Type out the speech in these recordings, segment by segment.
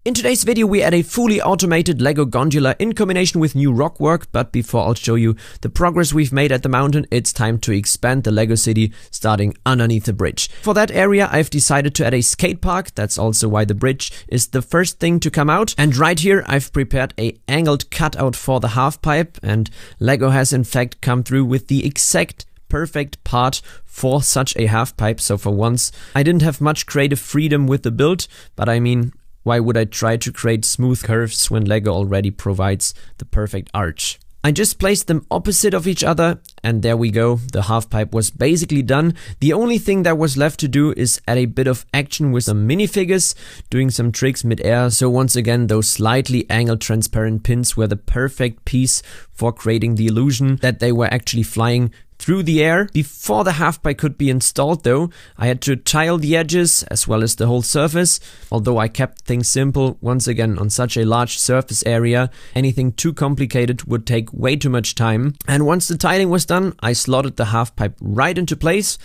In today's video we add a fully automated Lego gondola in combination with new rock work, but before I'll show you the progress we've made at the mountain, it's time to expand the Lego city starting underneath the bridge. For that area I've decided to add a skate park, that's also why the bridge is the first thing to come out. And right here I've prepared a angled cutout for the half pipe, and Lego has in fact come through with the exact perfect part for such a half pipe. So for once I didn't have much creative freedom with the build, but I mean, why would I try to create smooth curves when Lego already provides the perfect arch? I just placed them opposite of each other and there we go, the half pipe was basically done. The only thing that was left to do is add a bit of action with some minifigures, doing some tricks mid-air. So once again, those slightly angled transparent pins were the perfect piece for creating the illusion that they were actually flying through the air. Before the half pipe could be installed though, I had to tile the edges as well as the whole surface. Although I kept things simple, once again on such a large surface area, anything too complicated would take way too much time. And once the tiling was done, I slotted the half pipe right into place.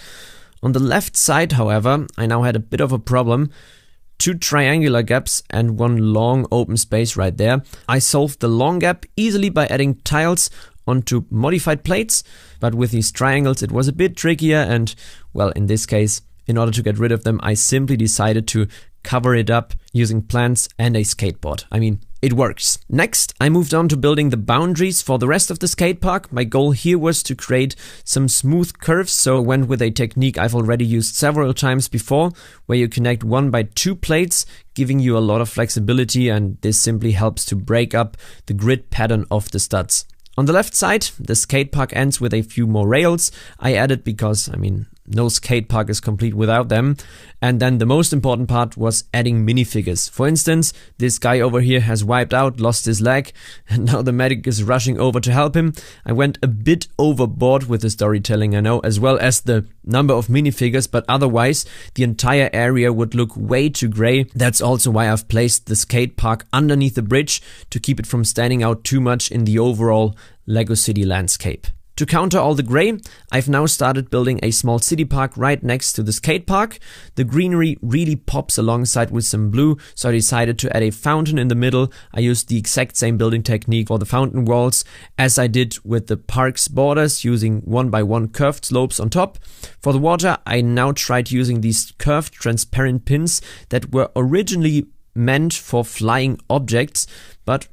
On the left side, however, I now had a bit of a problem. Two triangular gaps and one long open space right there. I solved the long gap easily by adding tiles onto modified plates, but with these triangles it was a bit trickier, and well, in this case, in order to get rid of them, I simply decided to cover it up using plants and a skateboard. I mean, it works. Next, I moved on to building the boundaries for the rest of the skate park. My goal here was to create some smooth curves, so I went with a technique I've already used several times before, where you connect 1 by 2 plates, giving you a lot of flexibility, and this simply helps to break up the grid pattern of the studs. On the left side, the skate park ends with a few more rails. I added because, I mean, no skate park is complete without them. And then the most important part was adding minifigures. For instance, this guy over here has wiped out, lost his leg, and now the medic is rushing over to help him. I went a bit overboard with the storytelling, I know, as well as the number of minifigures, but otherwise the entire area would look way too grey. That's also why I've placed the skate park underneath the bridge to keep it from standing out too much in the overall Lego City landscape. To counter all the grey, I've now started building a small city park right next to the skate park. The greenery really pops alongside with some blue, so I decided to add a fountain in the middle. I used the exact same building technique for the fountain walls as I did with the park's borders, using 1 by 1 curved slopes on top. For the water, I now tried using these curved transparent pins that were originally meant for flying objects, but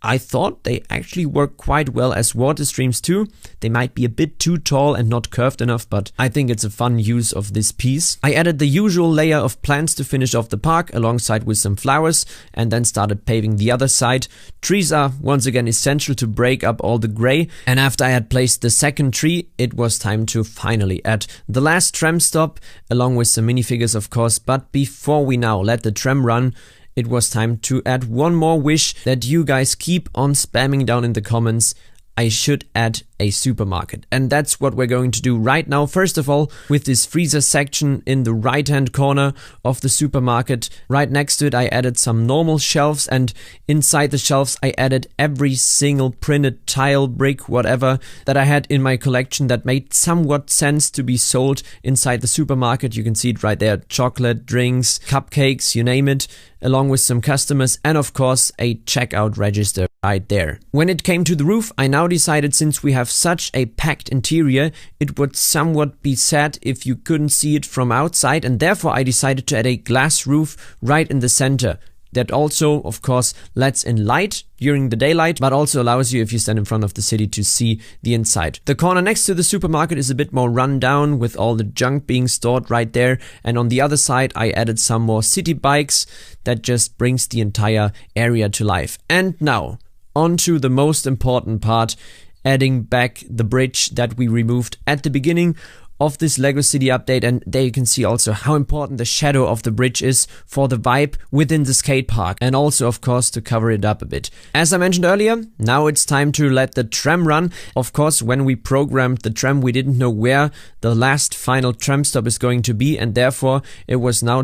I thought they actually work quite well as water streams too. They might be a bit too tall and not curved enough, but I think it's a fun use of this piece. I added the usual layer of plants to finish off the park alongside with some flowers, and then started paving the other side. Trees are once again essential to break up all the grey, and after I had placed the second tree, it was time to finally add the last tram stop, along with some minifigures of course. But before we now let the tram run, it was time to add one more wish that you guys keep on spamming down in the comments. I should add a supermarket, and that's what we're going to do right now. First of all, with this freezer section in the right hand corner of the supermarket, right next to it I added some normal shelves, and inside the shelves I added every single printed tile, brick, whatever that I had in my collection that made somewhat sense to be sold inside the supermarket. You can see it right there, chocolate, drinks, cupcakes, you name it, along with some customers, and of course a checkout register right there. When it came to the roof, I now decided, since we have such a packed interior, it would somewhat be sad if you couldn't see it from outside, and therefore I decided to add a glass roof right in the center. That also, of course, lets in light during the daylight, but also allows you, if you stand in front of the city, to see the inside. The corner next to the supermarket is a bit more run down, with all the junk being stored right there, and on the other side I added some more city bikes that just brings the entire area to life. And now, on to the most important part, adding back the bridge that we removed at the beginning of this Lego City update, and there you can see also how important the shadow of the bridge is for the vibe within the skate park, and also of course to cover it up a bit. As I mentioned earlier, now it's time to let the tram run. Of course, when we programmed the tram, we didn't know where the last final tram stop is going to be, and therefore it was now